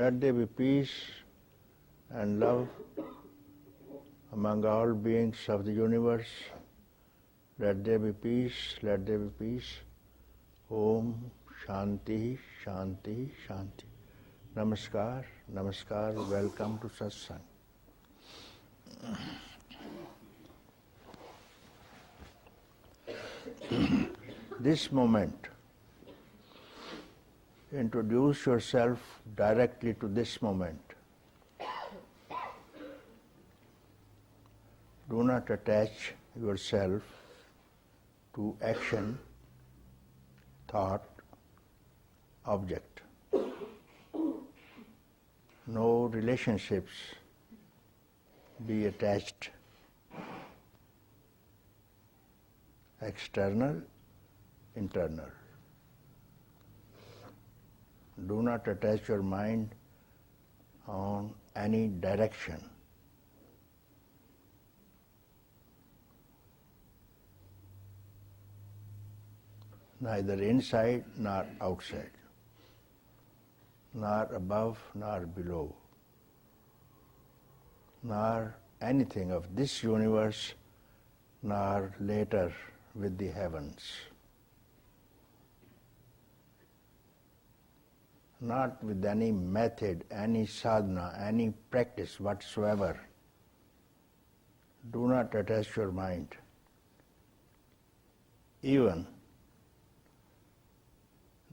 Let there be peace and love among all beings of the universe. Let there be peace, let there be peace. Om Shanti, Shanti, Shanti. Namaskar, Namaskar, welcome to Satsang. This moment, introduce yourself directly to this moment. Do not attach yourself to action, thought, object. No relationships be attached. External, internal. Do not attach your mind on any direction. Neither inside nor outside, nor above nor below, nor anything of this universe, nor later with the heavens. Not with any method, any sadhana, any practice whatsoever. Do not attach your mind. Even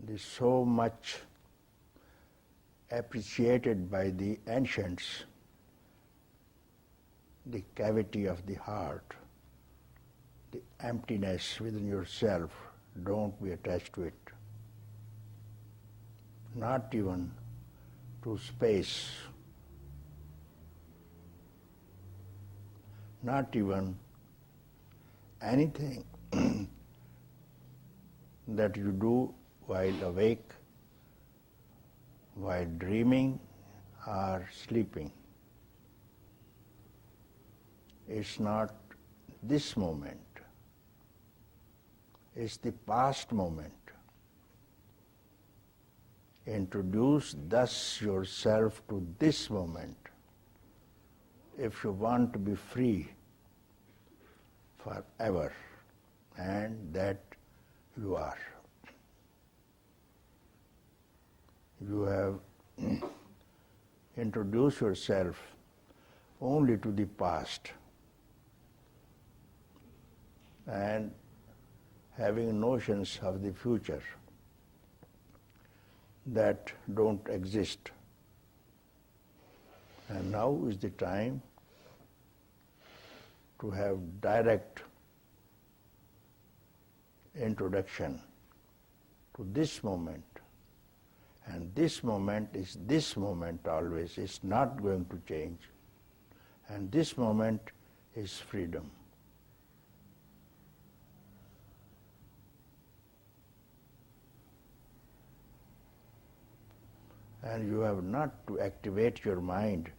the so much appreciated by the ancients, the cavity of the heart, the emptiness within yourself, don't be attached to it. Not even to space, not even anything that you do while awake, while dreaming or sleeping. It's not this moment, it's the past moment. Introduce thus yourself to this moment if you want to be free forever, and that you are. You have introduced yourself only to the past and having notions of the future that don't exist. And now is the time to have direct introduction to this moment. And this moment is this moment always. It's not going to change. And this moment is freedom. And you have not to activate your mind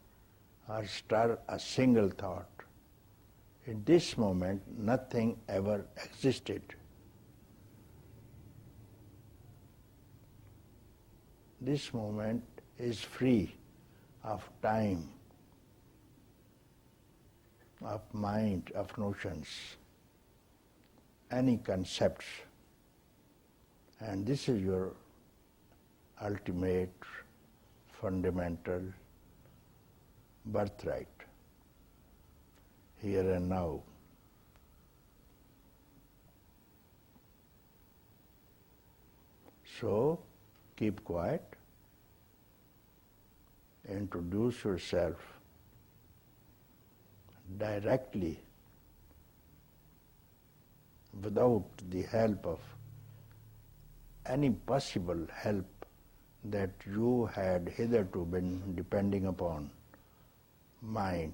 or stir a single thought. In this moment, nothing ever existed. This moment is free of time, of mind, of notions, any concepts. And this is your ultimate, fundamental birthright, here and now. So, keep quiet, introduce yourself directly without the help of any possible help that you had hitherto been depending upon, mind,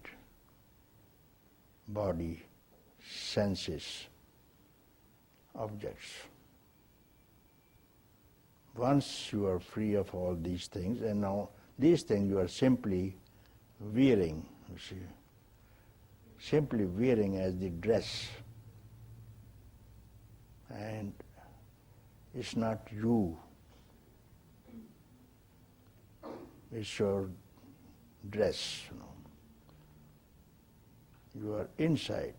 body, senses, objects. Once you are free of all these things, and now these things you are simply wearing, you see, simply wearing as the dress, and it's not you. It's your dress, You are inside.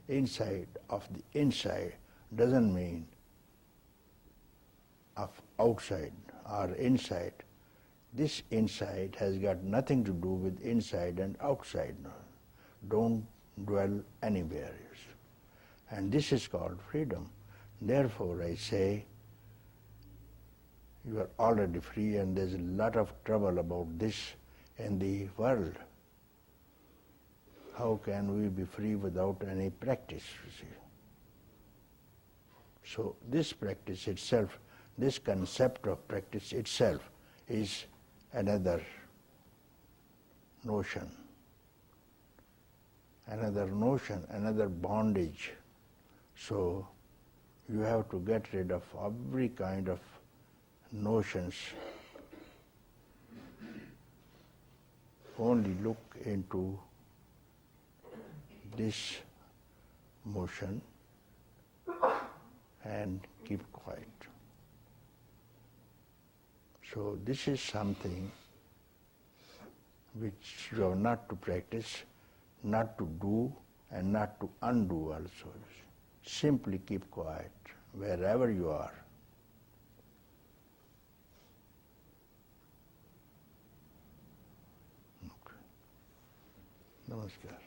Inside of the inside doesn't mean of outside or inside. This inside has got nothing to do with inside and outside. Don't dwell anywhere. And this is called freedom. Therefore, I say, you are already free, and there's a lot of trouble about this in the world. How can we be free without any practice, you see? So this practice itself, this concept of practice itself is another notion, another bondage. So you have to get rid of every kind of notions. Only look into this motion and keep quiet. So this is something which you have not to practice, not to do, and not to undo also. Simply keep quiet wherever you are. Okay. Namaskar.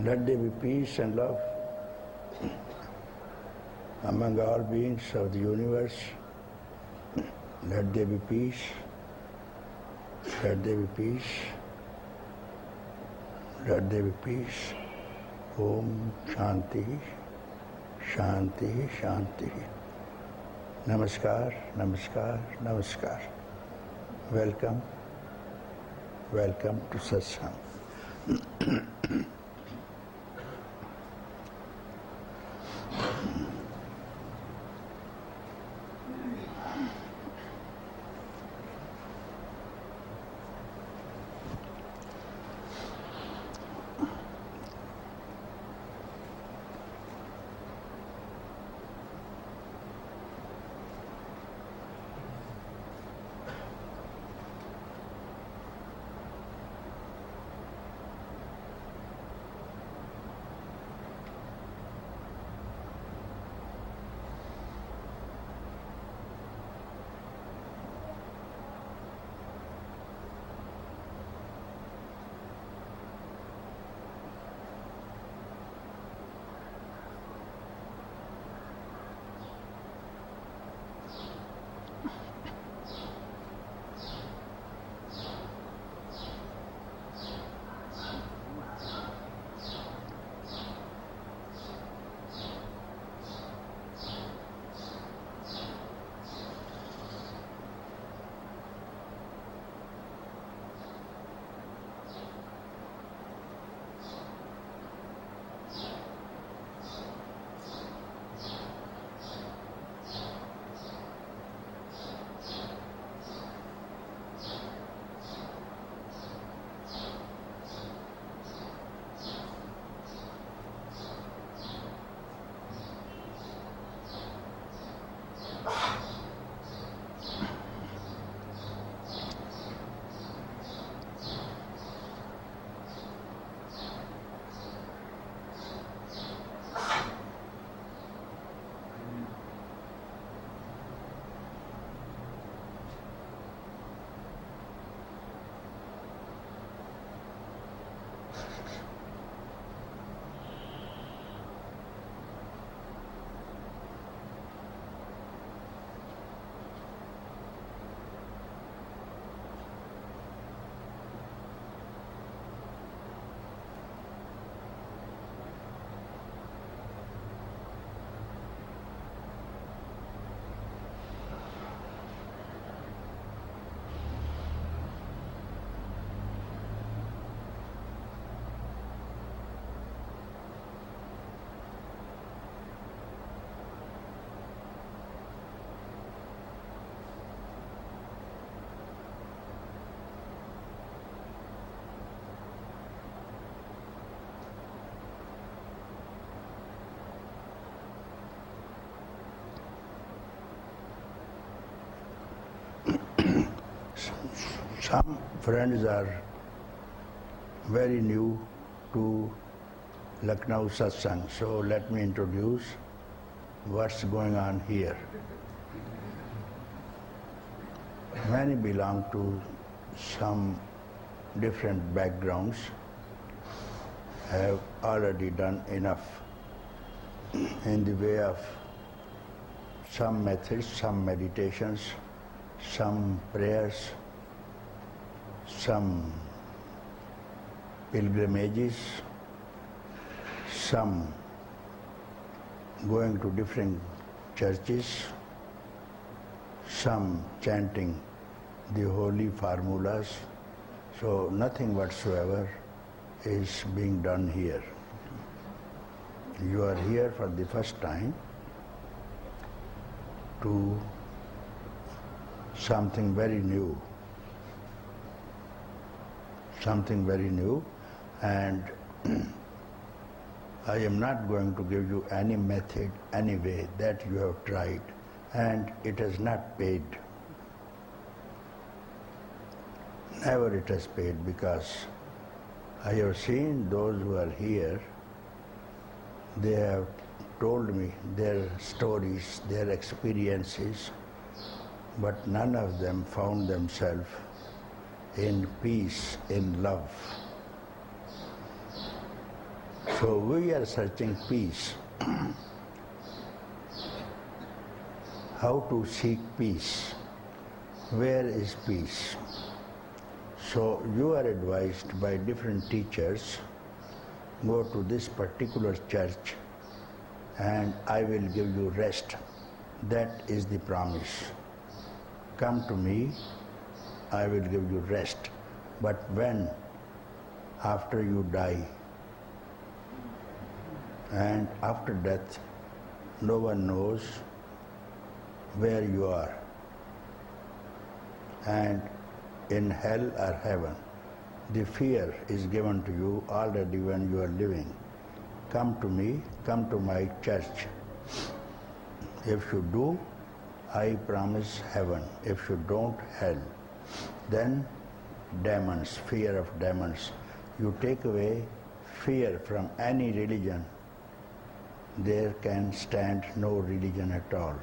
Let there be peace and love among all beings of the universe. Let there be peace. Let there be peace. Let there be peace. Om Shanti, Shanti, Shanti. Namaskar, Namaskar, Namaskar. Welcome, welcome to Satsang. Some friends are very new to Lucknow Satsang, so let me introduce what's going on here. Many belong to some different backgrounds, have already done enough in the way of some methods, some meditations, some prayers, some pilgrimages, some going to different churches, some chanting the holy formulas. So nothing whatsoever is being done here. You are here for the first time to something very new. Something very new, and I am not going to give you any method, any way that you have tried, and it has not paid. Never it has paid, because I have seen those who are here, they have told me their stories, their experiences, but none of them found themselves in peace, in love. So we are searching peace. How to seek peace? Where is peace? So you are advised by different teachers, go to this particular church and I will give you rest. That is the promise. Come to me, I will give you rest. But when? After you die. And after death, no one knows where you are. And in hell or heaven, the fear is given to you already when you are living. Come to me, come to my church. If you do, I promise heaven. If you don't, hell. Then demons, fear of demons. You take away fear from any religion, there can stand no religion at all.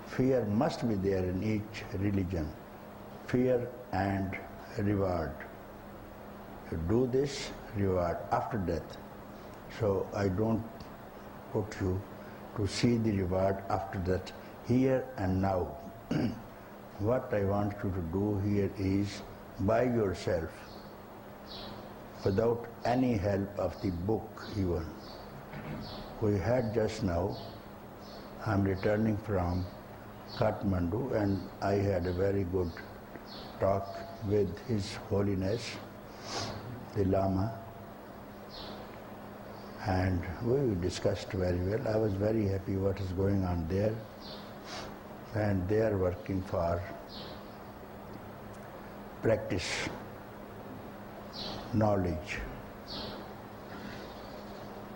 Fear must be there in each religion. Fear and reward. You do this, reward after death. So I don't put you to see the reward after death, here and now. What I want you to do here is, by yourself, without any help of the book even. We had just now, I'm returning from Kathmandu, and I had a very good talk with His Holiness, the Lama, and we discussed very well. I was very happy what is going on there, and they are working for practice, knowledge.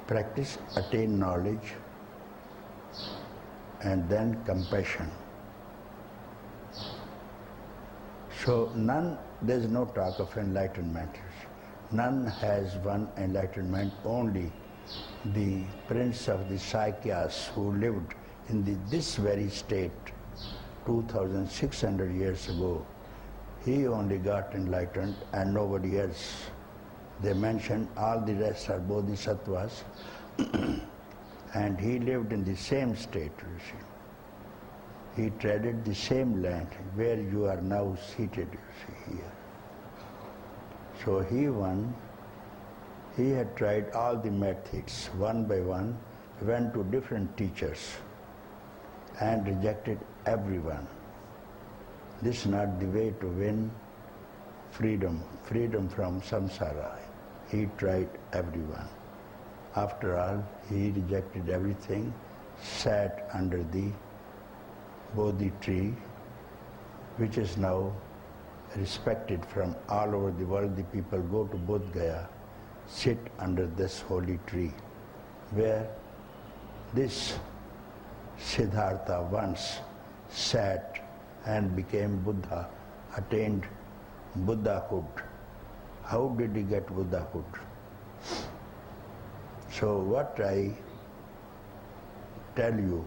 Practice, attain knowledge, and then compassion. So there is no talk of enlightenment. None has one enlightenment, only the prince of the Sakyas who lived in this very state 2,600 years ago. He only got enlightened and nobody else. They mentioned all the rest are bodhisattvas and he lived in the same state, you see. He treaded the same land where you are now seated, you see, here. So he had tried all the methods, one by one, went to different teachers and rejected everyone. This is not the way to win freedom from samsara. He tried everyone. After all, he rejected everything, sat under the Bodhi tree, which is now respected from all over the world. The people go to Bodh Gaya, sit under this holy tree, where this Siddhartha once sat and became Buddha, attained Buddhahood. How did he get Buddhahood? So what I tell you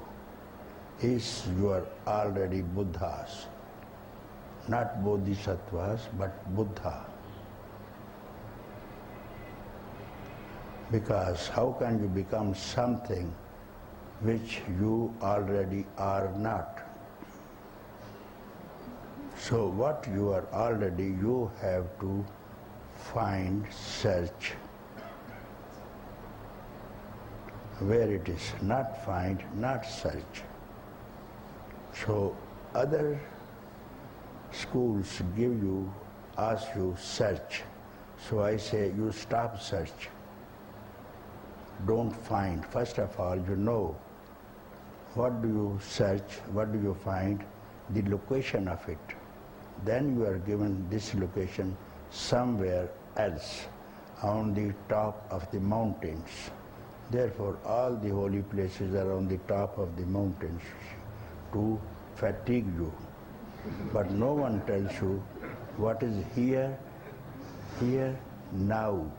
is you are already Buddhas. Not Bodhisattvas, but Buddha. Because how can you become something which you already are not? So what you are already, you have to find, search where it is. Not find, not search. So other schools ask you search. So I say you stop search. Don't find. First of all, you know what do you search, what do you find, the location of it. Then you are given this location somewhere else on the top of the mountains. Therefore, all the holy places are on the top of the mountains to fatigue you. But no one tells you what is here, now.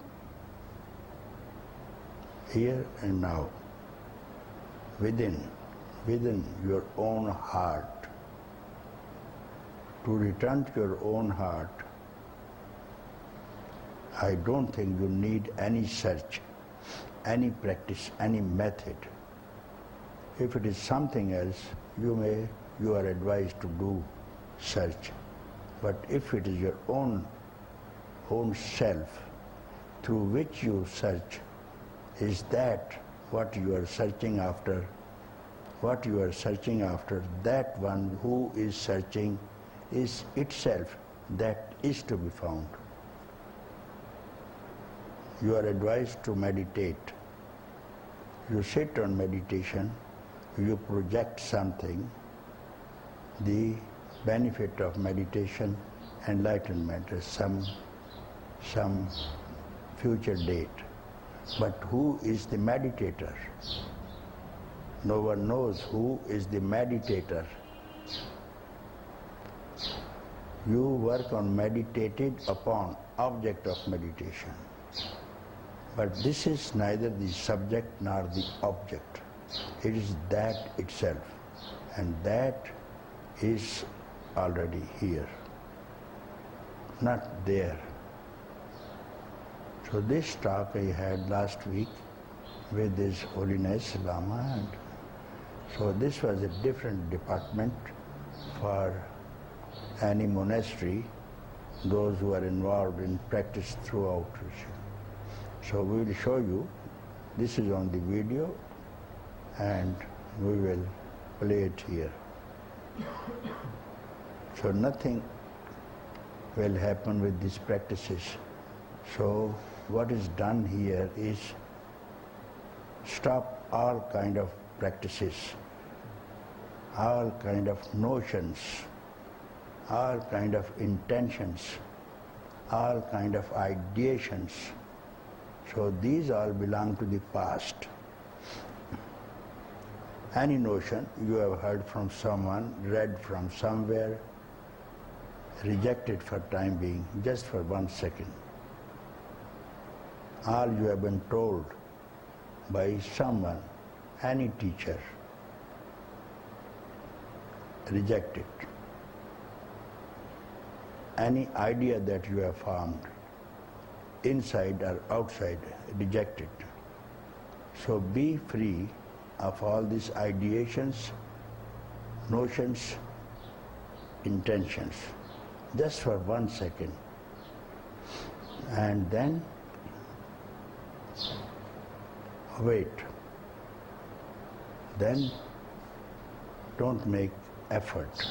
Here and now. Within your own heart. To return to your own heart, I don't think you need any search, any practice, any method. If it is something else, you are advised to do search. But if it is your own self through which you search, is that what you are searching after? What you are searching after, that one who is searching is itself that is to be found. You are advised to meditate. You sit on meditation, you project something, the benefit of meditation, enlightenment is some future date. But who is the meditator? No one knows who is the meditator. You work on meditated upon object of meditation. But this is neither the subject nor the object. It is that itself. And that is already here, not there. So this talk I had last week with His Holiness Lama, and so this was a different department for any monastery, those who are involved in practice throughout. So we will show you, this is on the video, and we will play it here. So nothing will happen with these practices. So what is done here is stop all kind of practices, all kind of notions, all kind of intentions, all kind of ideations. So these all belong to the past. Any notion you have heard from someone, read from somewhere, rejected for time being, just for 1 second. All you have been told by someone, any teacher, reject it. Any idea that you have formed, inside or outside, reject it. So be free of all these ideations, notions, intentions, just for 1 second. And then wait. Then don't make effort.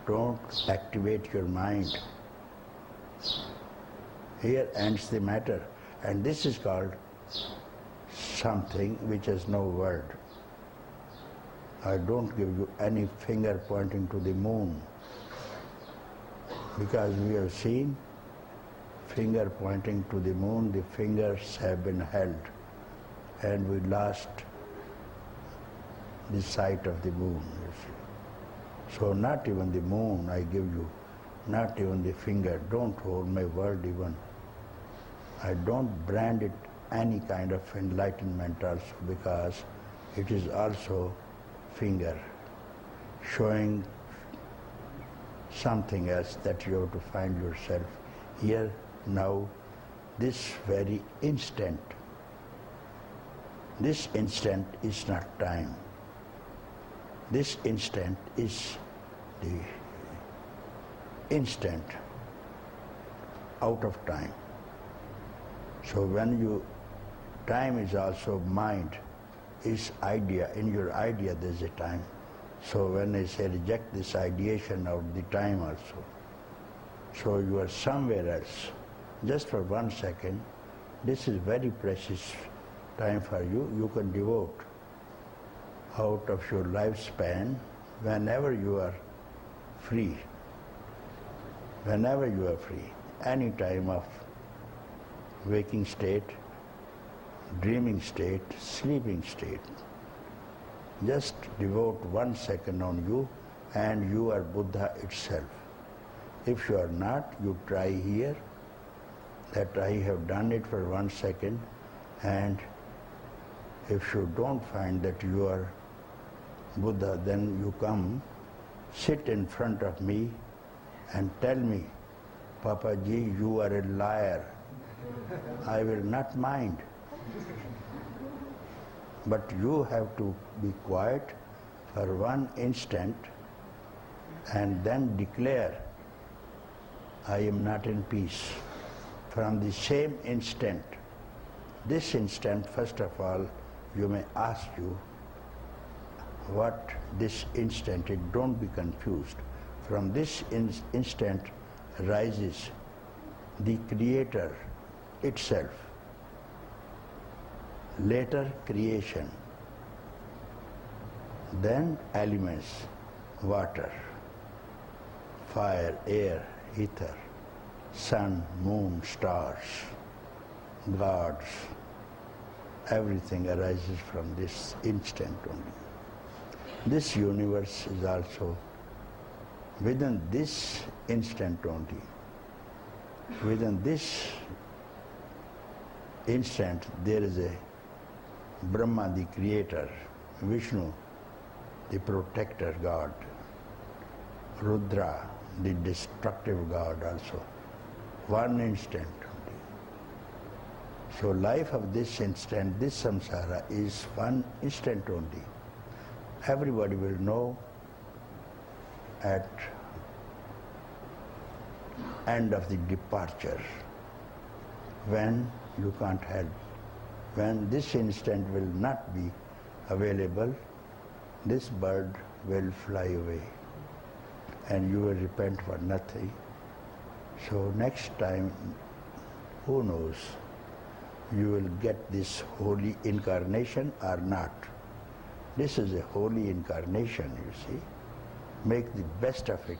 Don't activate your mind. Here ends the matter. And this is called something which has no word. I don't give you any finger pointing to the moon, because we have seen finger pointing to the moon, the fingers have been held, and we lost the sight of the moon, you see. So not even the moon I give you, not even the finger. Don't hold my word even. I don't brand it any kind of enlightenment also, because it is also finger showing something else that you have to find yourself here, now, this very instant. This instant is not time. This instant is the instant out of time. So when you, time is also mind, is idea. In your idea there is a time. So when I say reject this ideation of the time also, so you are somewhere else, just for 1 second. This is very precious time for you. You can devote out of your lifespan whenever you are free. Whenever you are free, any time of waking state, dreaming state, sleeping state. Just devote 1 second on you and you are Buddha itself. If you are not, you try here, that I have done it for 1 second, and if you don't find that you are Buddha, then you come, sit in front of me and tell me, Papaji, you are a liar. I will not mind. But you have to be quiet for 1 instant and then declare, I am not in peace. From the same instant, this instant, first of all, you may ask you, what this instant is, don't be confused. From this instant rises the Creator itself. Later creation, then elements, water, fire, air, ether, sun, moon, stars, gods, everything arises from this instant only. This universe is also within this instant only. Within this instant there is a Brahma, the creator, Vishnu, the protector God, Rudra, the destructive God also. 1 instant only. So life of this instant, this samsara, is 1 instant only. Everybody will know at end of the departure, when you can't help. When this instant will not be available, this bird will fly away and you will repent for nothing. So next time, who knows, you will get this holy incarnation or not. This is a holy incarnation, you see. Make the best of it.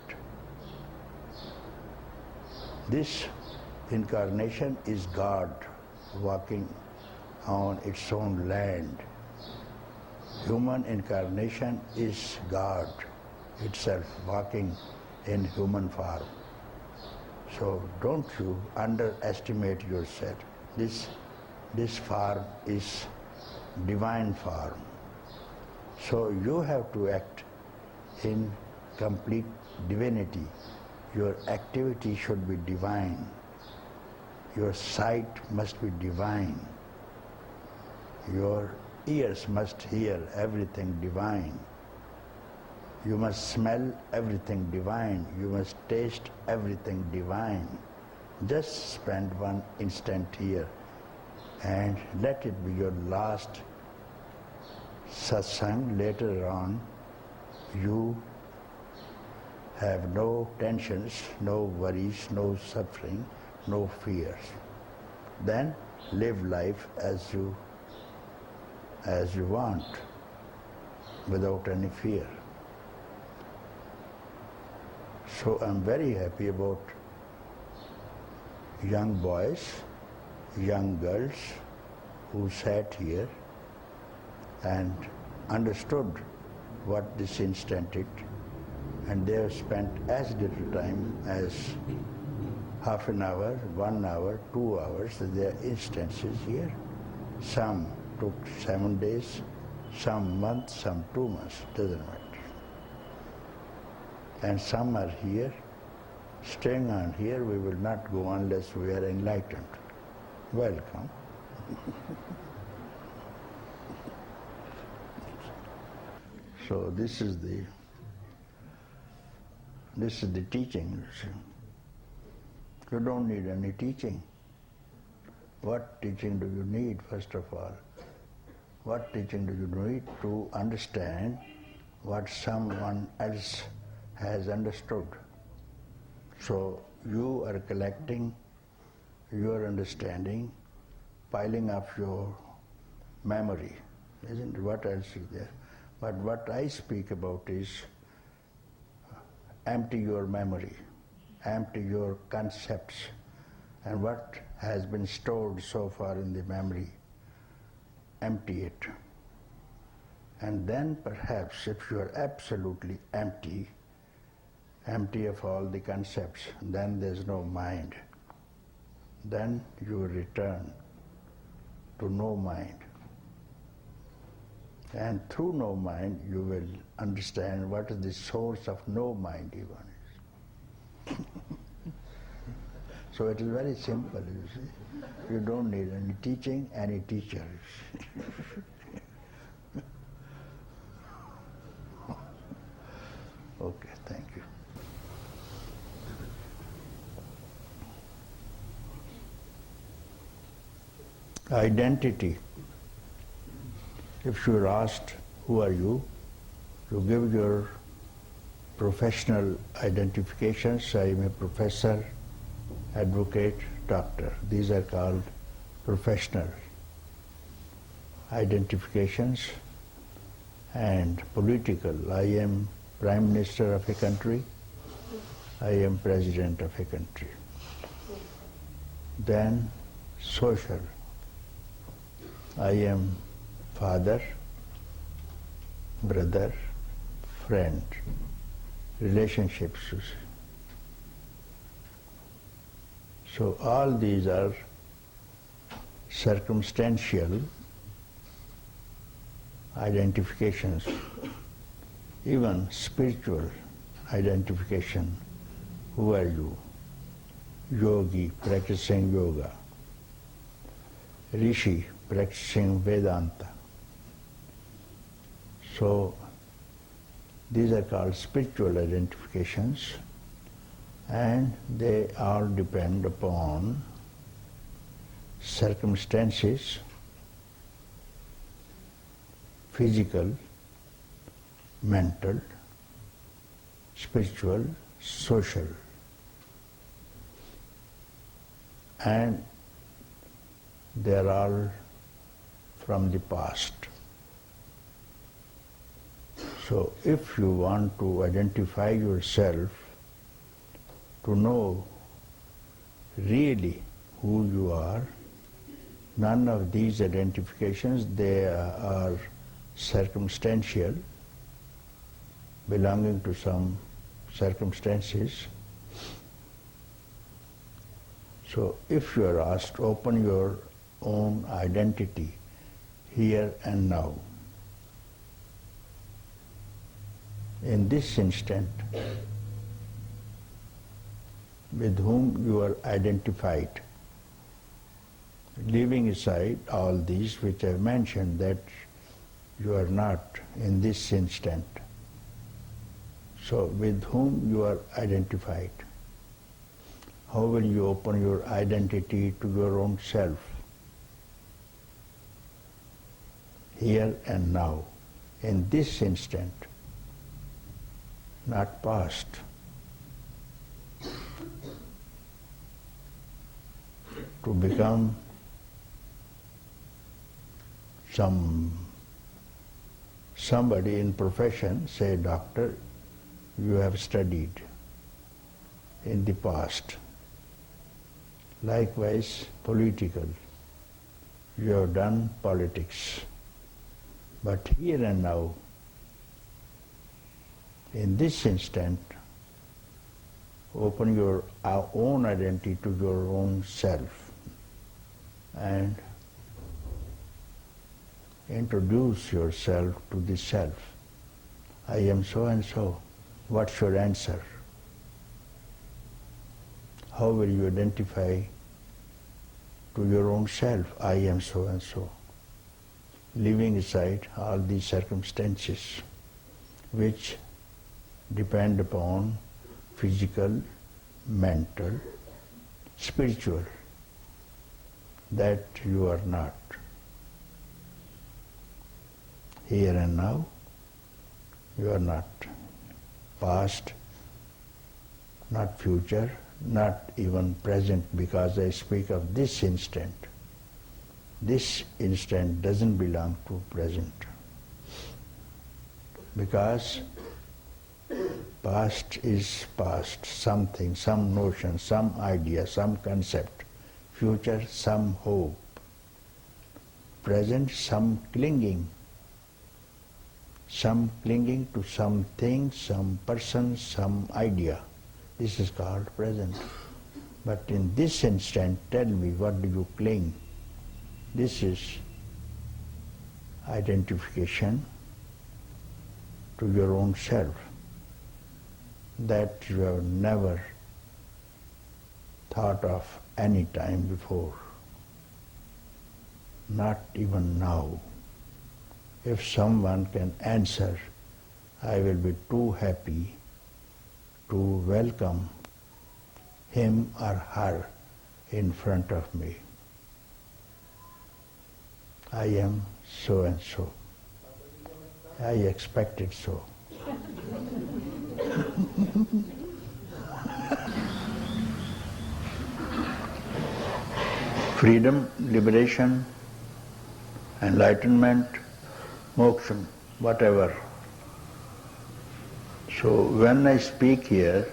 This incarnation is God walking on its own land. Human incarnation is God itself walking in human form. So don't you underestimate yourself. This form is divine form. So you have to act in complete divinity. Your activity should be divine. Your sight must be divine. Your ears must hear everything divine. You must smell everything divine. You must taste everything divine. Just spend 1 instant here and let it be your last satsang. Later on, you have no tensions, no worries, no suffering, no fears. Then live life as you want, without any fear. So I'm very happy about young boys, young girls who sat here and understood what this instant is, and they have spent as little time as half an hour, 1 hour, 2 hours. There are instances here. Some took 7 days, some months, some 2 months, doesn't matter. And some are here, staying on here. We will not go unless we are enlightened. Welcome. So this is the teaching. You don't need any teaching. What teaching do you need, first of all? What teaching do you need to understand what someone else has understood? So you are collecting your understanding, piling up your memory, isn't it? What else is there? But what I speak about is empty your memory, empty your concepts, and what has been stored so far in the memory, empty it. And then perhaps if you are absolutely empty of all the concepts, then there's no mind. Then you return to no mind. And through no mind, you will understand what is the source of no mind even is. So it is very simple, you see. You don't need any teaching, any teachers. Okay, thank you. Identity. If you are asked, who are you? You give your professional identifications. I am a professor, advocate, doctor. These are called professional identifications. And political. I am Prime Minister of a country. I am President of a country. Then social. I am father, brother, friend, relationships. So all these are circumstantial identifications, even spiritual identification. Who are you? Yogi, practicing yoga. Rishi, practicing Vedanta. So these are called spiritual identifications, and they all depend upon circumstances, physical, mental, spiritual, social. And they are all from the past. So if you want to identify yourself, to know really who you are, none of these identifications, they are circumstantial, belonging to some circumstances. So if you are asked, open your own identity here and now. In this instant, with whom you are identified, leaving aside all these which I have mentioned, that you are not in this instant. So with whom you are identified? How will you open your identity to your own self? Here and now, in this instant, not past. To become somebody in profession, say doctor, you have studied in the past. Likewise, political, you have done politics. But here and now, In this instant, open your own identity to your own self and introduce yourself to the self. I am so and so. What's your answer? How will you identify to your own self? I am so and so. Leaving aside all these circumstances which depend upon physical, mental, spiritual, that you are not. Here and now, you are not. Past, not future, not even present, because I speak of this instant. This instant doesn't belong to present. Because past is past, something, some notion, some idea, some concept. Future, some hope. Present, some clinging to something, some person, some idea. This is called present. But in this instant, tell me, what do you cling? This is identification to your own self that you have never thought of any time before, not even now. If someone can answer, I will be too happy to welcome him or her in front of me. I am so and so. I expected so. Freedom, liberation, enlightenment, moksha, whatever. So when I speak here,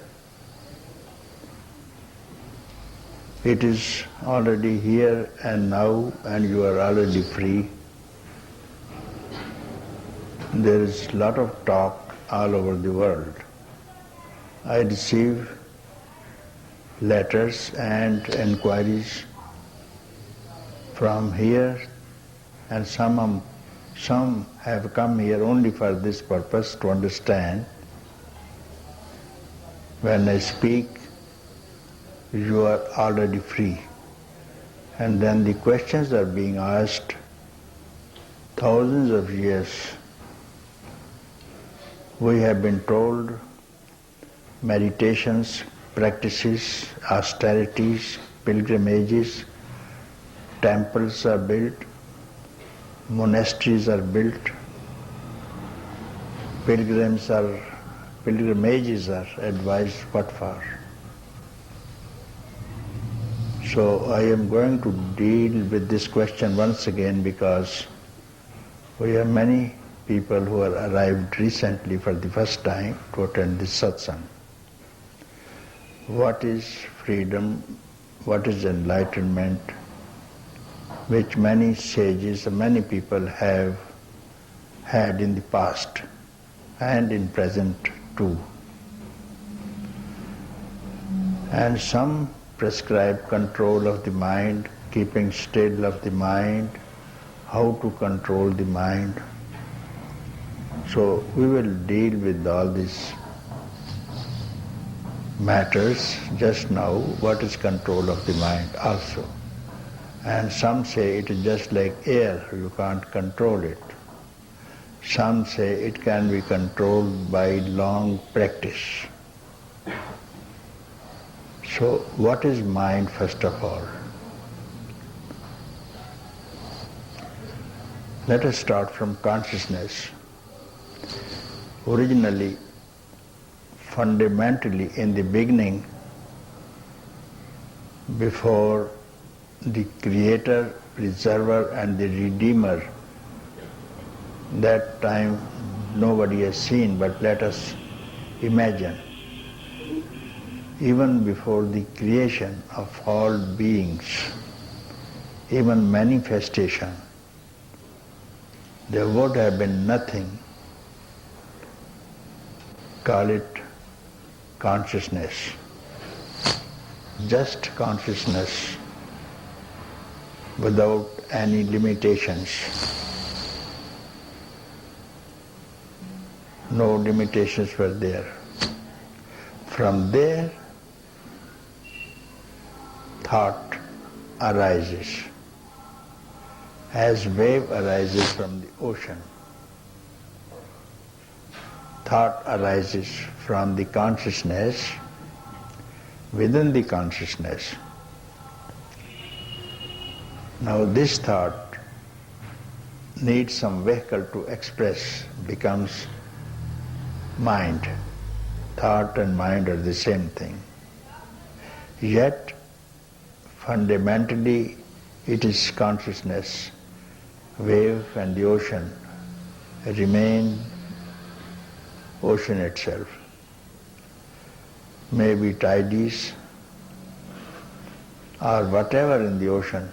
it is already here and now, and you are already free. There is a lot of talk all over the world. I receive letters and inquiries from here, and some have come here only for this purpose, to understand. When I speak, you are already free. And then the questions are being asked thousands of years. We have been told meditations, practices, austerities, pilgrimages, temples are built, monasteries are built, pilgrimages are advised. What for? So I am going to deal with this question once again, because we have many people who are arrived recently for the first time to attend this satsang. What is freedom? What is enlightenment? Which many sages, many people have had in the past and in present too. And some prescribe control of the mind, keeping still of the mind, how to control the mind. So we will deal with all these matters just now. What is control of the mind also? And some say it is just like air, you can't control it. Some say it can be controlled by long practice. So what is mind first of all? Let us start from consciousness. Originally, fundamentally, in the beginning, before the Creator, Preserver and the Redeemer, that time nobody has seen, but let us imagine. Even before the creation of all beings, even manifestation, there would have been nothing call it consciousness. Just consciousness without any limitations. No limitations were there. From there, thought arises. As wave arises from the ocean, thought arises from the consciousness, within the consciousness. Now this thought needs some vehicle to express, becomes mind. Thought and mind are the same thing. Yet, fundamentally, it is consciousness. Wave and the ocean remain ocean itself. Maybe tides or whatever in the ocean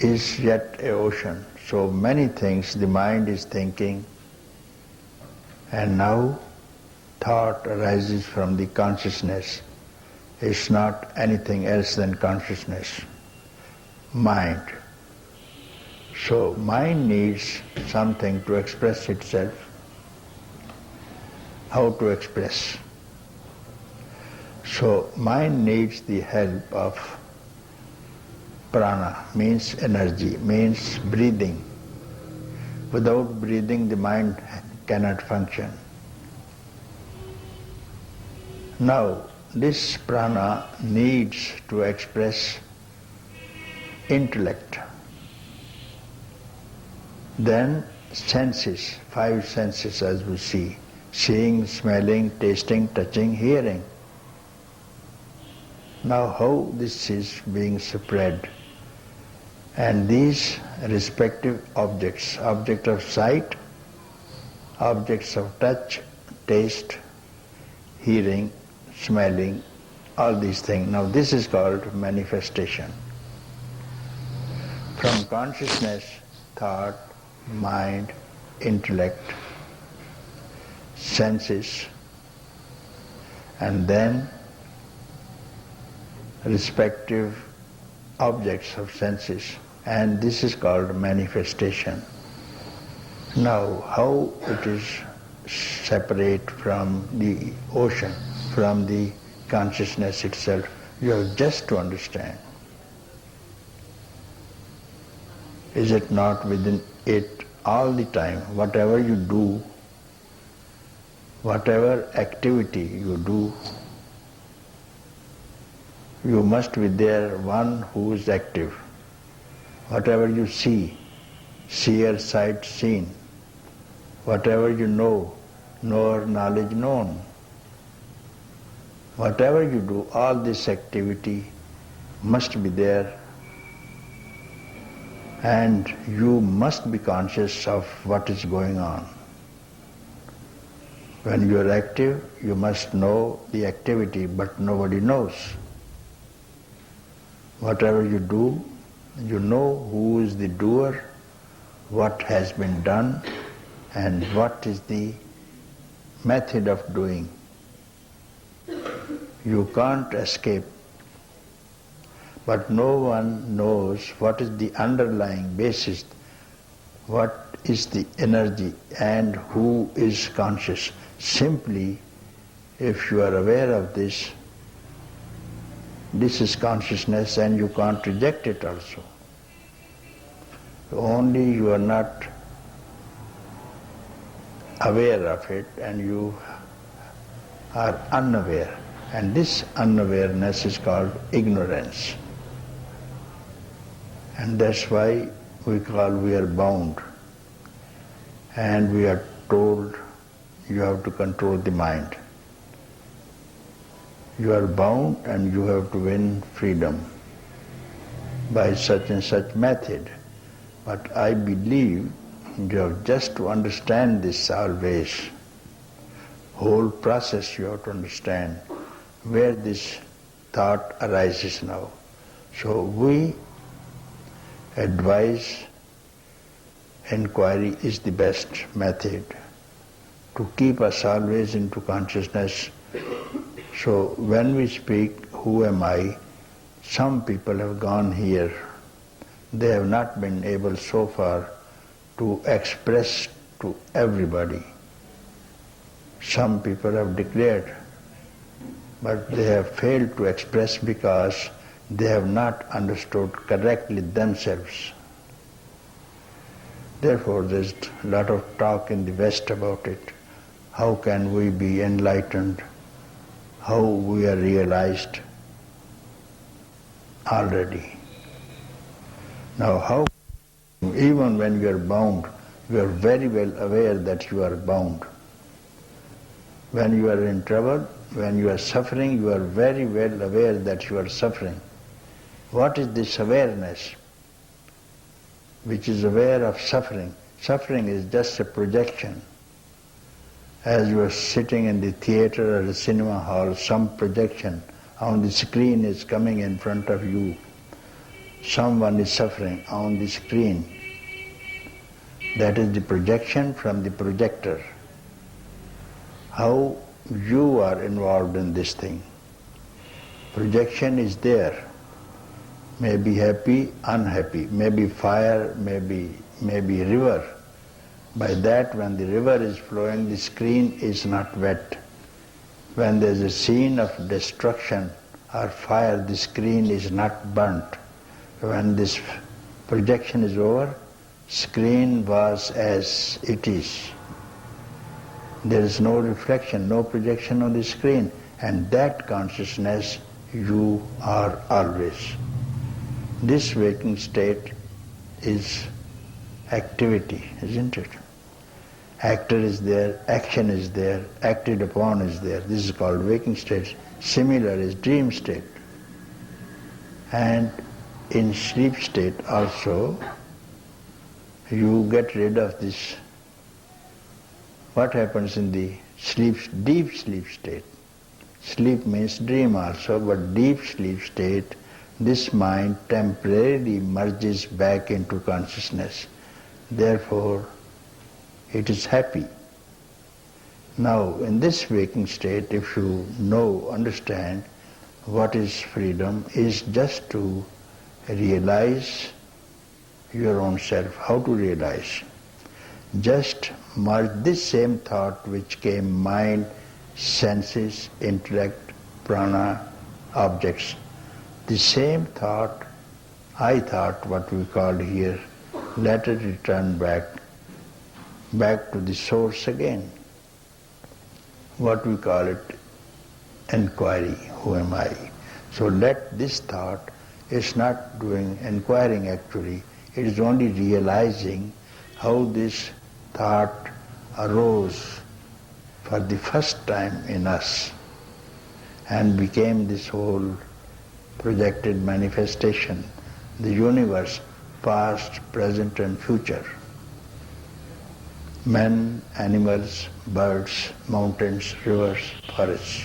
is yet an ocean. So many things the mind is thinking, and now thought arises from the consciousness. It's not anything else than consciousness, mind. So mind needs something to express itself. How to express? So mind needs the help of prana, means energy, means breathing. Without breathing the mind cannot function. Now this prana needs to express intellect. Then senses, 5 senses as we see, seeing, smelling, tasting, touching, hearing. Now how this is being spread, and these respective objects, object of sight, objects of touch, taste, hearing, smelling, all these things. Now this is called manifestation. From consciousness, thought, mind, intellect, senses, and then respective objects of senses, and this is called manifestation. Now how it is separate from the ocean, from the consciousness itself, you have just to understand. Is it not within it all the time? Whatever you do, whatever activity you do, you must be there one who is active. Whatever you see, seer, sight, seen. Whatever you know, knower, knowledge, known. Whatever you do, all this activity must be there, and you must be conscious of what is going on. When you are active, you must know the activity, but nobody knows. Whatever you do, you know who is the doer, what has been done, and what is the method of doing. You can't escape. But no one knows what is the underlying basis, what is the energy, and who is conscious. Simply, if you are aware of this, this is consciousness, and you can't reject it also. Only you are not aware of it, and you are unaware. And this unawareness is called ignorance. And that's why we are bound. And we are told you have to control the mind. You are bound and you have to win freedom by such and such method. But I believe you have just to understand this always. Whole process you have to understand where this thought arises now. So we advise inquiry is the best method to keep us always into consciousness. So when we speak, who am I? Some people have gone here. They have not been able so far to express to everybody. Some people have declared, but they have failed to express because they have not understood correctly themselves. Therefore, there's a lot of talk in the West about it. How can we be enlightened? How we are realized already. Now, how, even when you are bound, you are very well aware that you are bound. When you are in trouble, when you are suffering, you are very well aware that you are suffering. What is this awareness which is aware of suffering? Suffering is just a projection. As you are sitting in the theater or the cinema hall, some projection on the screen is coming in front of you. Someone is suffering on the screen. That is the projection from the projector. How you are involved in this thing. Projection is there. May be happy, unhappy, maybe fire, maybe river. By that, when the river is flowing, the screen is not wet. When there is a scene of destruction or fire, the screen is not burnt. When this projection is over, screen was as it is. There is no reflection, no projection on the screen, and that consciousness you are always. This waking state is activity, isn't it? Actor is there, action is there, acted upon is there. This is called waking state. Similar is dream state. And in sleep state also, you get rid of this. What happens in the deep sleep state? Sleep means dream also, but deep sleep state, this mind temporarily merges back into consciousness. Therefore, it is happy. Now, in this waking state, if you understand what is freedom, is just to realize your own self. How to realize? Just merge this same thought which came mind, senses, intellect, prana, objects. The same thought, I thought, what we called here, let it return back to the source again. What we call it, enquiry, who am I? So let this thought, is not doing enquiring actually, it is only realizing how this thought arose for the first time in us and became this whole projected manifestation, the universe, past, present and future. Men, animals, birds, mountains, rivers, forests.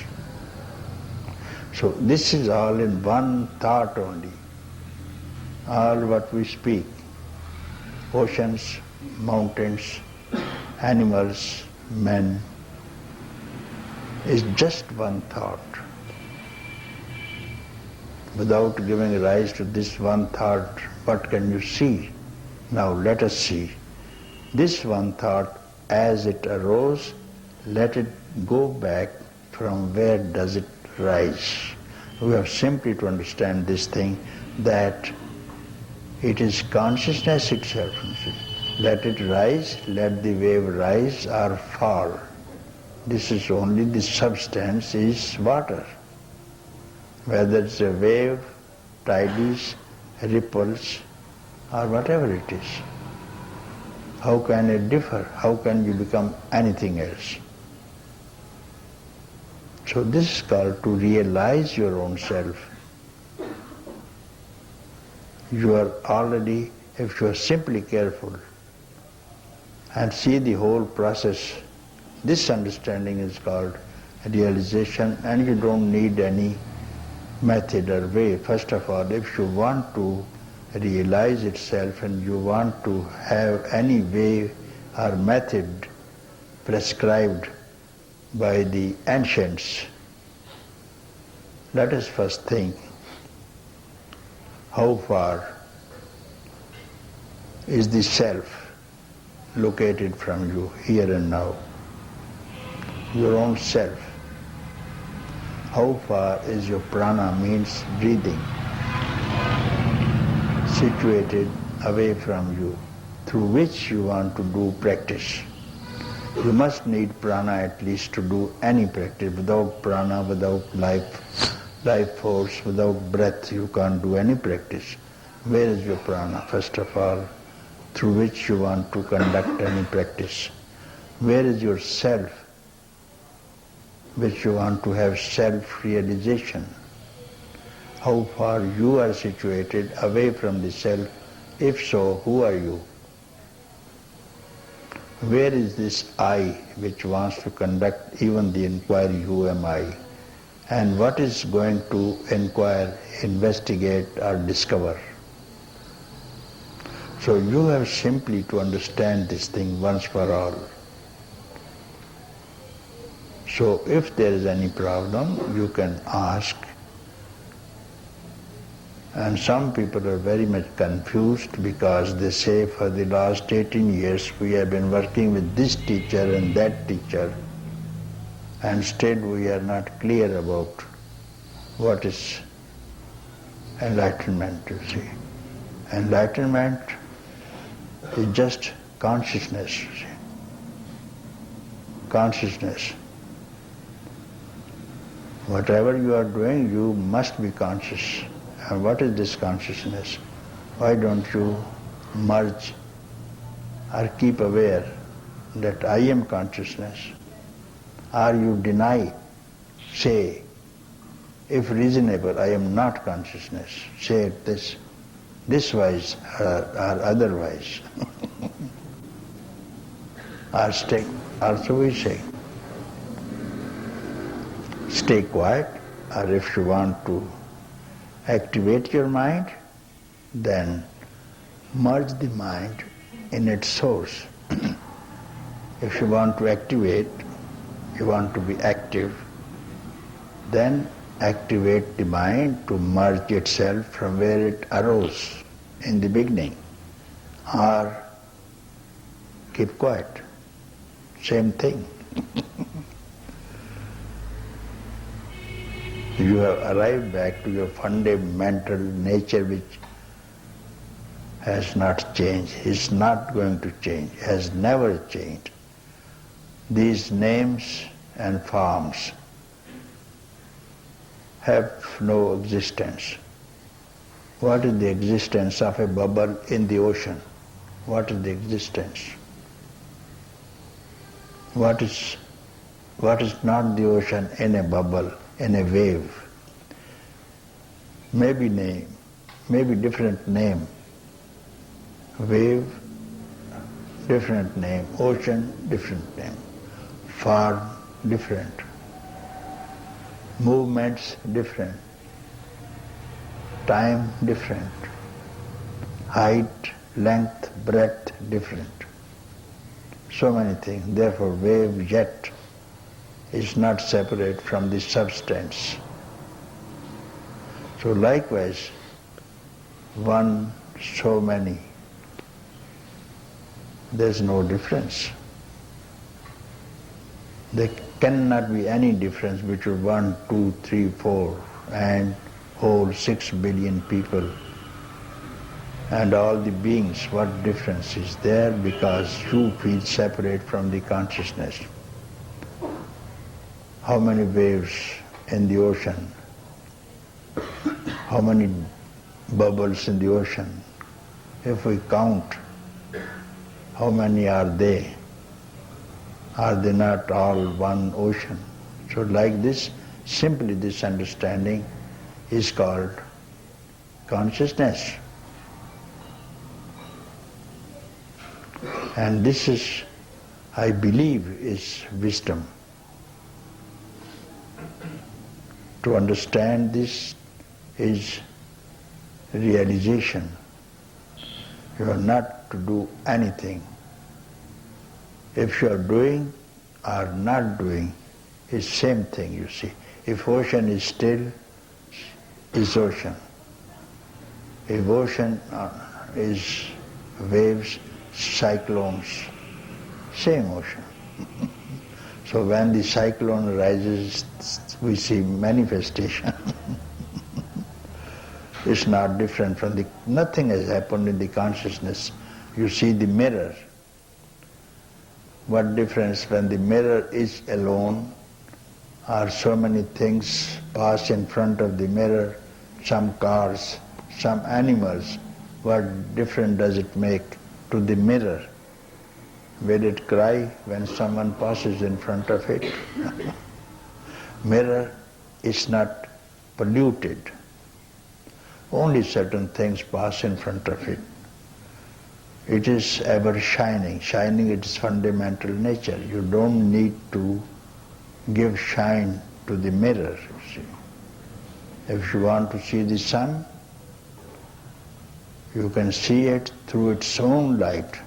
So this is all in one thought only. All what we speak, oceans, mountains, animals, men, is just one thought. Without giving rise to this one thought, what can you see? Now let us see. This one thought, as it arose, let it go back from where does it rise. We have simply to understand this thing, that it is consciousness itself. Let it rise, let the wave rise or fall. This is only, the substance is water. Whether it's a wave, tides, ripples, or whatever it is. How can it differ? How can you become anything else? So this is called to realize your own self. You are already, if you are simply careful and see the whole process, this understanding is called realization, and you don't need any method or way. First of all, if you want to realize itself and you want to have any way or method prescribed by the ancients, let us first think how far is the self located from you here and now, your own self. How far is your prana, means breathing, situated away from you, through which you want to do practice. You must need prana at least to do any practice. Without prana, without life force, without breath, you can't do any practice. Where is your prana, first of all, through which you want to conduct any practice? Where is your self, which you want to have self-realization? How far you are situated away from the self? If so, who are you? Where is this I which wants to conduct even the inquiry, who am I? And what is going to inquire, investigate or discover? So you have simply to understand this thing once for all. So if there is any problem, you can ask. And some people are very much confused because they say for the last 18 years we have been working with this teacher and that teacher, and still we are not clear about what is enlightenment, you see. Enlightenment is just consciousness, you see. Consciousness. Whatever you are doing, you must be conscious. And what is this consciousness? Why don't you merge or keep aware that I am consciousness? Or you deny, say, if reasonable, I am not consciousness. Say it this wise or otherwise. Or stay, also we say, stay quiet, or if you want to activate your mind, then merge the mind in its source. If you want to activate, you want to be active, then activate the mind to merge itself from where it arose in the beginning, or keep quiet. Same thing. You have arrived back to your fundamental nature, which has not changed, is not going to change, has never changed. These names and forms have no existence. What is the existence of a bubble in the ocean? What is the existence? What is not the ocean in a bubble, in a wave? Maybe name, maybe different name. Wave, different name. Ocean, different name. Form, different. Movements, different. Time, different. Height, length, breadth, different. So many things. Therefore, wave jet is not separate from the substance. So likewise, one, so many, there's no difference. There cannot be any difference between 1, 2, 3, 4 and whole 6 billion people and all the beings. What difference is there? Because you feel separate from the consciousness. How many waves in the ocean? How many bubbles in the ocean? If we count, how many are they? Are they not all one ocean? So like this, simply this understanding is called consciousness. And this is, I believe, is wisdom. To understand this is realization. You are not to do anything. If you are doing, or not doing is same thing, you see. If ocean is still, is ocean. If ocean is waves, cyclones, same ocean. So when the cyclone rises, we see manifestation. It's not different from the, nothing has happened in the consciousness. You see the mirror. What difference when the mirror is alone, or so many things pass in front of the mirror, some cars, some animals, what difference does it make to the mirror? Will it cry when someone passes in front of it? Mirror is not polluted. Only certain things pass in front of it. It is ever shining. Shining its fundamental nature. You don't need to give shine to the mirror, you see. If you want to see the sun, you can see it through its own light.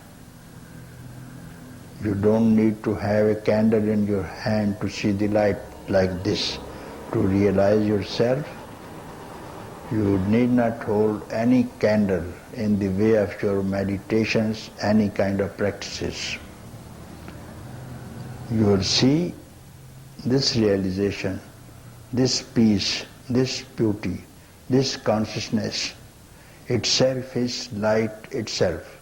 You don't need to have a candle in your hand to see the light like this. To realize yourself, you need not hold any candle in the way of your meditations, any kind of practices. You will see this realization, this peace, this beauty, this consciousness itself is light itself.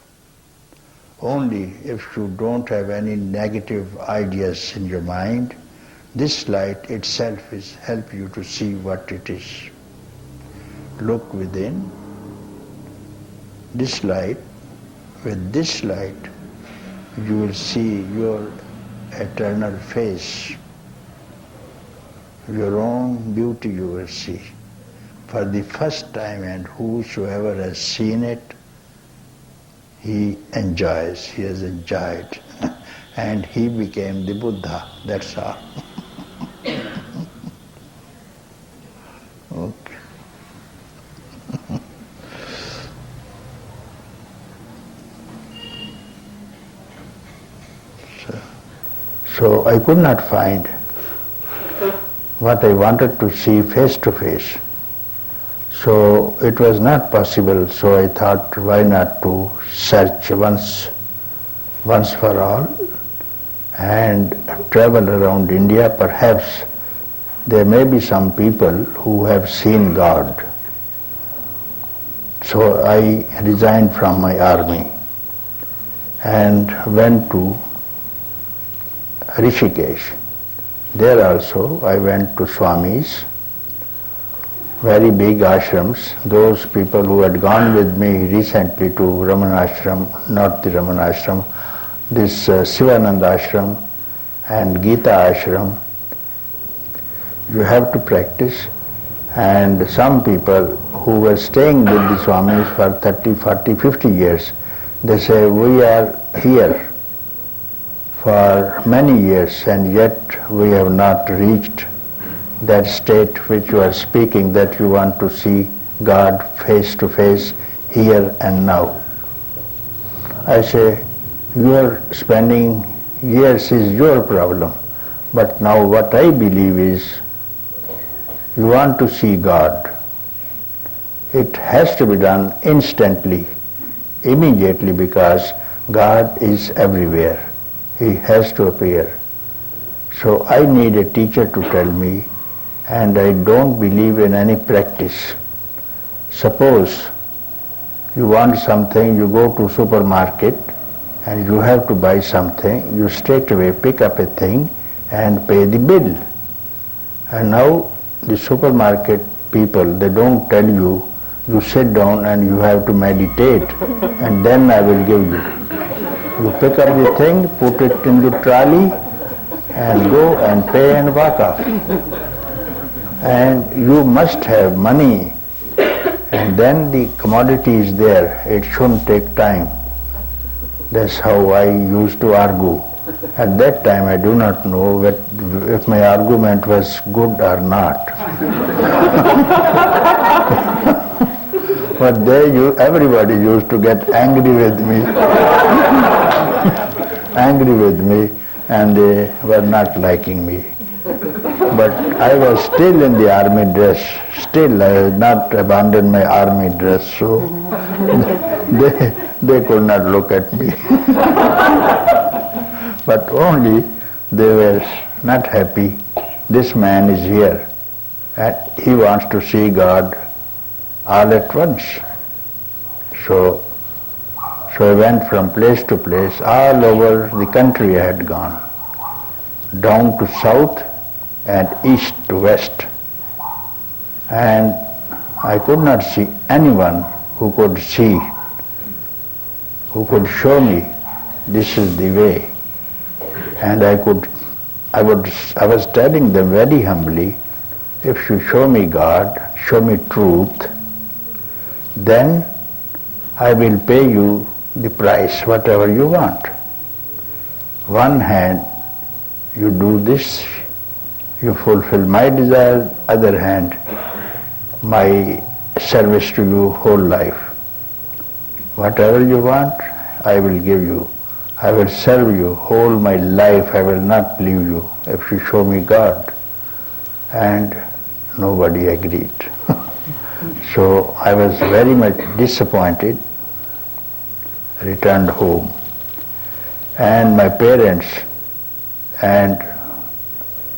Only if you don't have any negative ideas in your mind, this light itself is help you to see what it is. Look within. This light, with this light, you will see your eternal face. Your own beauty you will see for the first time, and whosoever has seen it, he enjoys, he has enjoyed, and he became the Buddha, that's all. Okay. So I could not find what I wanted to see face to face. So it was not possible, so I thought, why not to search once for all and travel around India. Perhaps there may be some people who have seen God. So I resigned from my army and went to Rishikesh. There also I went to Swamis, very big ashrams. Those people who had gone with me recently to Ramana Ashram, not the Ramana Ashram, this Sivananda Ashram and Gita Ashram, you have to practice. And some people who were staying with the Swamis for 30, 40, 50 years, they say, we are here for many years and yet we have not reached that state which you are speaking, that you want to see God face to face, here and now. I say, your spending years is your problem, but now what I believe is, you want to see God. It has to be done instantly, immediately, because God is everywhere. He has to appear. So I need a teacher to tell me, and I don't believe in any practice. Suppose you want something, you go to supermarket and you have to buy something, you straight away pick up a thing and pay the bill. And now the supermarket people, they don't tell you, you sit down and you have to meditate and then I will give you. You pick up the thing, put it in the trolley and go and pay and walk off. And you must have money, and then the commodity is there. It shouldn't take time. That's how I used to argue. At that time I do not know if my argument was good or not. But everybody used to get angry with me. Angry with me. and they were not liking me. But I was still in the army dress, still I had not abandoned my army dress, so they could not look at me. But only they were not happy. This man is here and he wants to see God all at once. So I went from place to place, all over the country I had gone, down to south and east to west. And I could not see anyone who could show me this is the way. And I was telling them very humbly, if you show me God, show me truth, then I will pay you the price, whatever you want. One hand, you do this, you fulfill my desire, other hand, my service to you whole life. Whatever you want, I will give you. I will serve you whole my life, I will not leave you if you show me God. And nobody agreed. So I was very much disappointed, returned home. And my parents and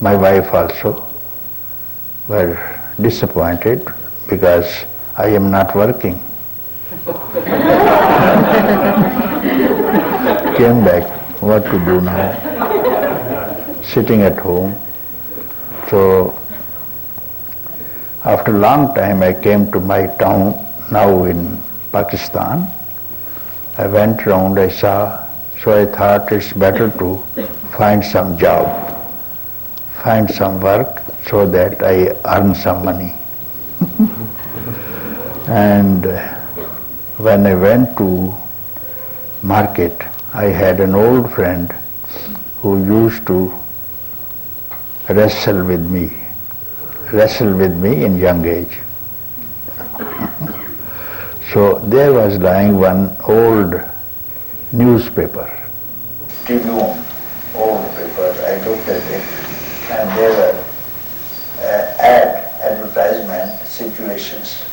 my wife also were disappointed because I am not working. Came back, what to do now? Sitting at home. So after a long time I came to my town, now in Pakistan. I went round, I saw, so I thought it's better to find some job, find some work so that I earn some money. And when I went to market, I had an old friend who used to wrestle with me in young age. So there was lying one old newspaper, Tribune, old paper. I looked at it and there were advertisement situations.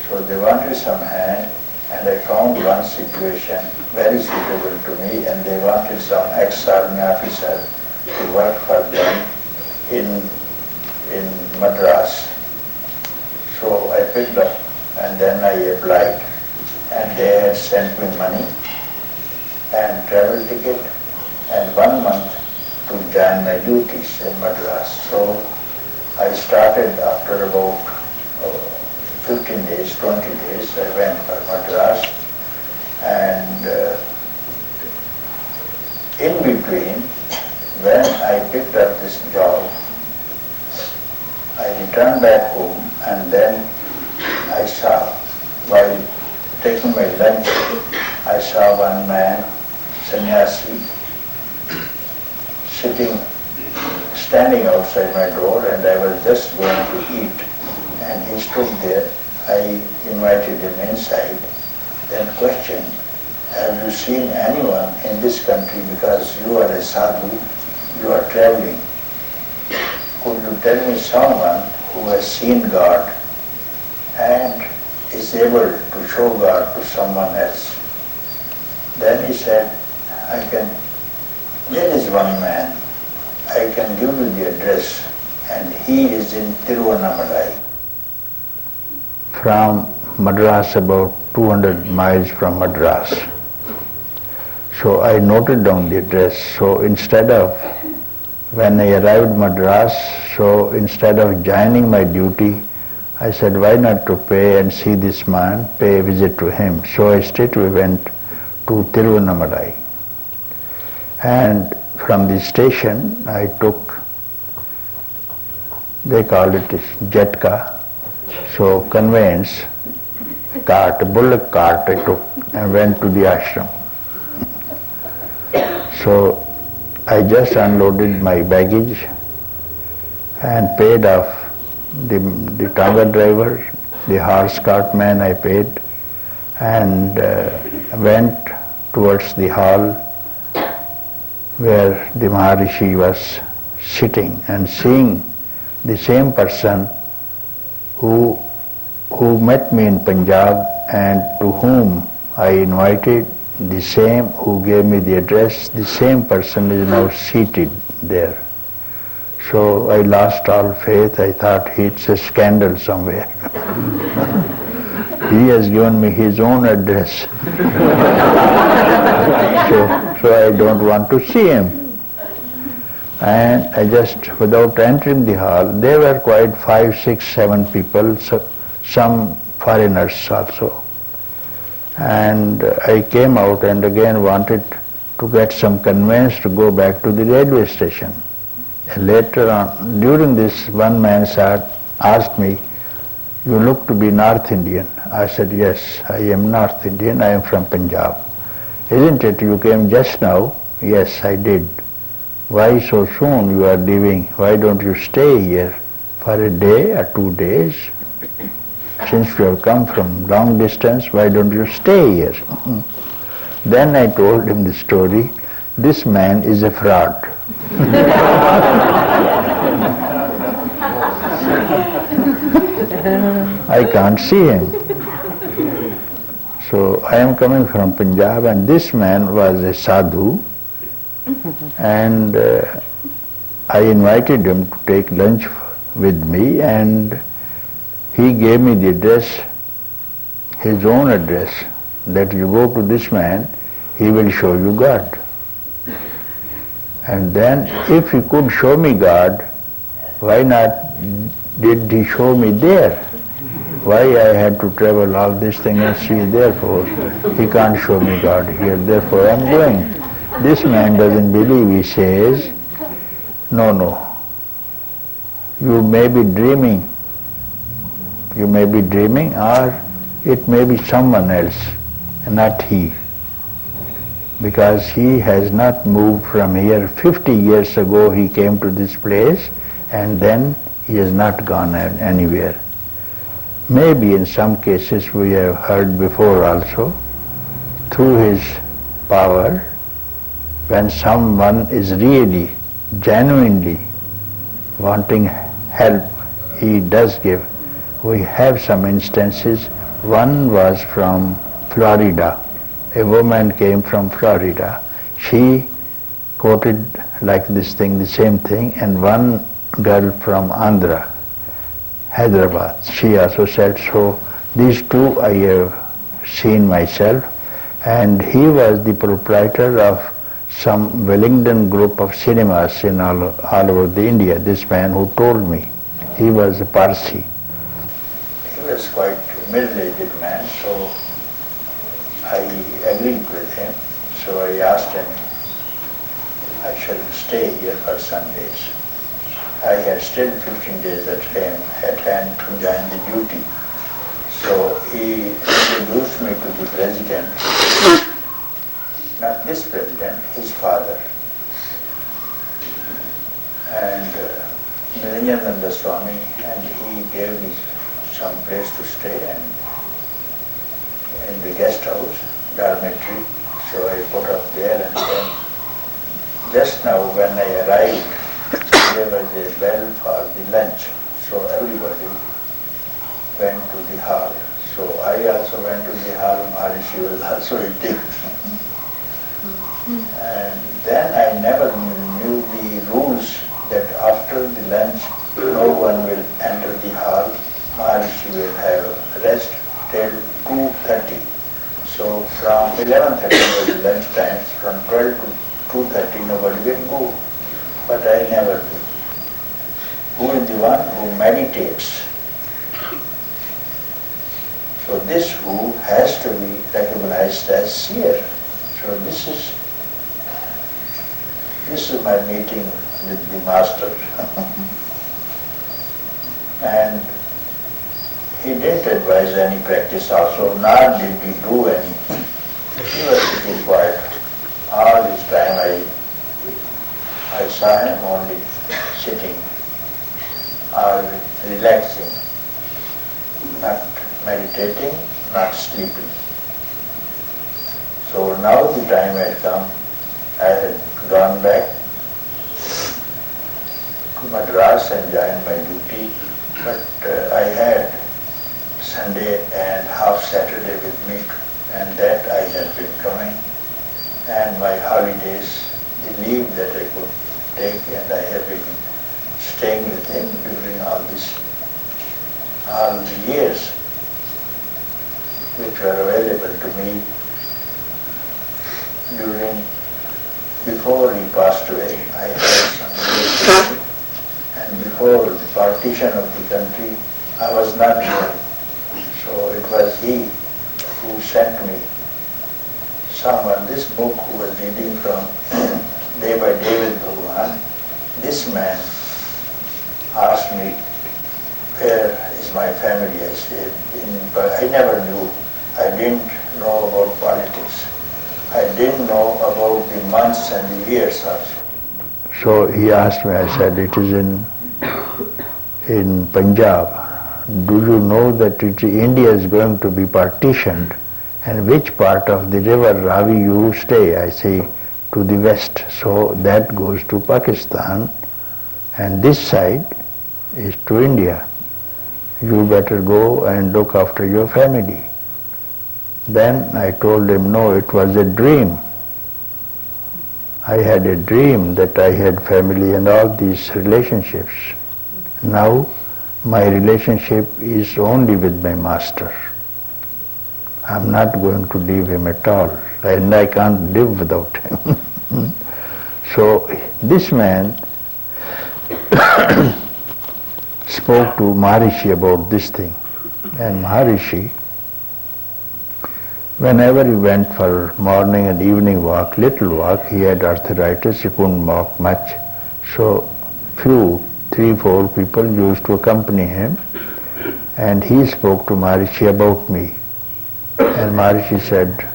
So they wanted some hand and I found one situation very suitable to me and they wanted some ex-army officer to work for them in Madras. So I picked up and then I applied and they had sent me money and travel ticket and 1 month to join my duties in Madras. So I started after about 15 days, 20 days, I went for Madras and in between when I picked up this job, I returned back home and then I saw, while taking my lunch, I saw one man, sannyasi, standing outside my door and I was just going to eat and he stood there. I invited him inside, then questioned, have you seen anyone in this country because you are a sadhu, you are traveling. Could you tell me someone who has seen God and is able to show God to someone else? Then he said, there is one man, I can give you the address and he is in Tiruvannamalai. From Madras, about 200 miles from Madras. So I noted down the address. So when I arrived in Madras, so instead of joining my duty, I said, why not to pay and see this man, pay a visit to him. So I straightway went to Tiruvannamalai. And from the station, I took, they called it jetka, so conveyance, cart, a bullock cart I took and went to the ashram. So I just unloaded my baggage and paid off the tanga driver, the horse cart man I paid, and went towards the hall where the Maharishi was sitting and seeing the same person who met me in Punjab and to whom I invited, the same who gave me the address, the same person is now seated there. So I lost all faith. I thought it's a scandal somewhere. He has given me his own address. So I don't want to see him. And I just, without entering the hall, there were quite 5, 6, 7 people, some foreigners also. And I came out and again wanted to get some conveyance to go back to the railway station. And later on, during this, one man asked me, "You look to be North Indian." I said, "Yes, I am North Indian, I am from Punjab." "Isn't it, you came just now?" "Yes, I did." "Why so soon you are leaving? Why don't you stay here for a day or 2 days? Since you have come from long distance, why don't you stay here?" Then I told him the story. This man is a fraud. I can't see him. So I am coming from Punjab and this man was a sadhu, and I invited him to take lunch with me, and he gave me the address, his own address, that you go to this man, he will show you God. And then if he could show me God, why not did he show me there? Why I had to travel all this thing and see therefore? He can't show me God here, therefore I am going. This man doesn't believe. He says, no, you may be dreaming. You may be dreaming, or it may be someone else, not he. Because he has not moved from here. 50 years ago he came to this place and then he has not gone anywhere. Maybe in some cases we have heard before also, through his power, when someone is really, genuinely wanting help, he does give. We have some instances. One was from Florida. A woman came from Florida. She quoted like this thing, the same thing, and one girl from Andhra, Hyderabad, she also said so. These two I have seen myself, and he was the proprietor of some Wellington group of cinemas in all over the India, this man who told me. He was a Parsi. He was quite a middle-aged man, so I agreed with him. So I asked him, I shall stay here for some days. I had still 15 days at hand to join the duty. So he introduced me to the president, not this president, his father. And Niranjananda Swami, and he gave me some place to stay and in the guest house, dormitory. So I put up there, and then just now when I arrived, there was a bell for the lunch. So everybody went to the hall. So I also went to the hall, Maharishi was also eating. And then I never knew the rules that after the lunch, no one will enter the hall. Maharishi will have rest till 2:30. So from 11:30 was the lunch time, from 12 to 2:30 nobody will go. But I never do. Who is the one who meditates? So this who has to be recognized as seer. So this is my meeting with the master. And he didn't advise any practice also, nor did he do any. He was sitting quiet. All this time I saw him only sitting or relaxing, not meditating, not sleeping. So now the time had come. I had gone back and join my duty, but I had Sunday and half Saturday with me, and that I had been coming, and my holidays, the leave that I could take, and I have been staying with him during all the years which were available to me before he passed away. I had some years, and before the partition of the country, I was not there. So it was he who sent me someone, this book who was reading from Day by Day with Bhagavan. This man asked me, where is my family? I said, I never knew. I didn't know about politics. I didn't know about the months and the years also. So he asked me, I said, it is in Punjab. Do you know that India is going to be partitioned, and which part of the river Ravi you stay? I say, to the west. So that goes to Pakistan, and this side is to India. You better go and look after your family. Then I told him, no, it was a dream. I had a dream that I had family and all these relationships. Now my relationship is only with my master. I'm not going to leave him at all, and I can't live without him. So this man spoke to Maharishi about this thing, and Maharishi, whenever he went for morning and evening walk, little walk, he had arthritis, he couldn't walk much. So 3-4 people used to accompany him, and he spoke to Maharishi about me. And Maharishi said,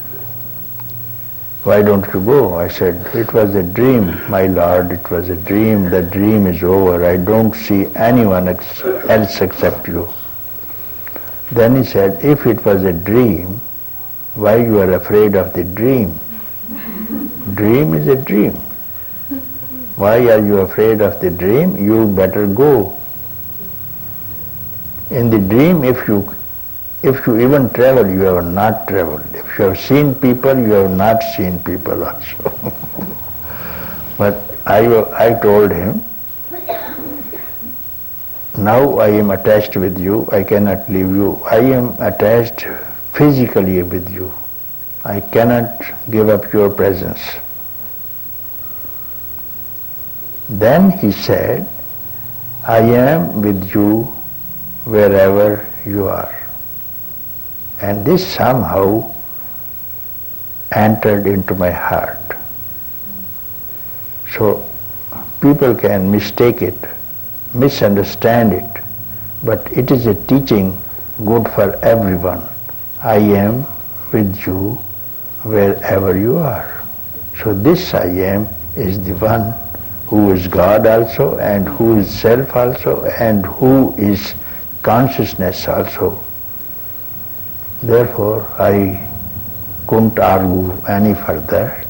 why don't you go? I said, it was a dream, my lord, it was a dream. The dream is over. I don't see anyone else except you. Then he said, if it was a dream, why you are afraid of the dream? Dream is a dream. Why are you afraid of the dream? You better go. In the dream, if you even travel, you have not traveled. If you have seen people, you have not seen people also. But I told him, now I am attached with you, I cannot leave you. I am attached physically with you. I cannot give up your presence. Then he said, I am with you wherever you are. And this somehow entered into my heart. So people can mistake it, misunderstand it, but it is a teaching good for everyone. I am with you wherever you are. So this I am is the one who is God also, and who is self also, and who is consciousness also. Therefore, I couldn't argue any further.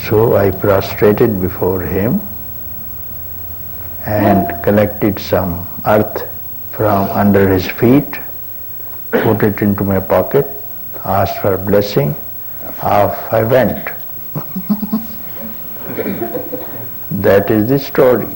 So I prostrated before him and collected some earth from under his feet, put it into my pocket, asked for blessing. Off I went. That is the story.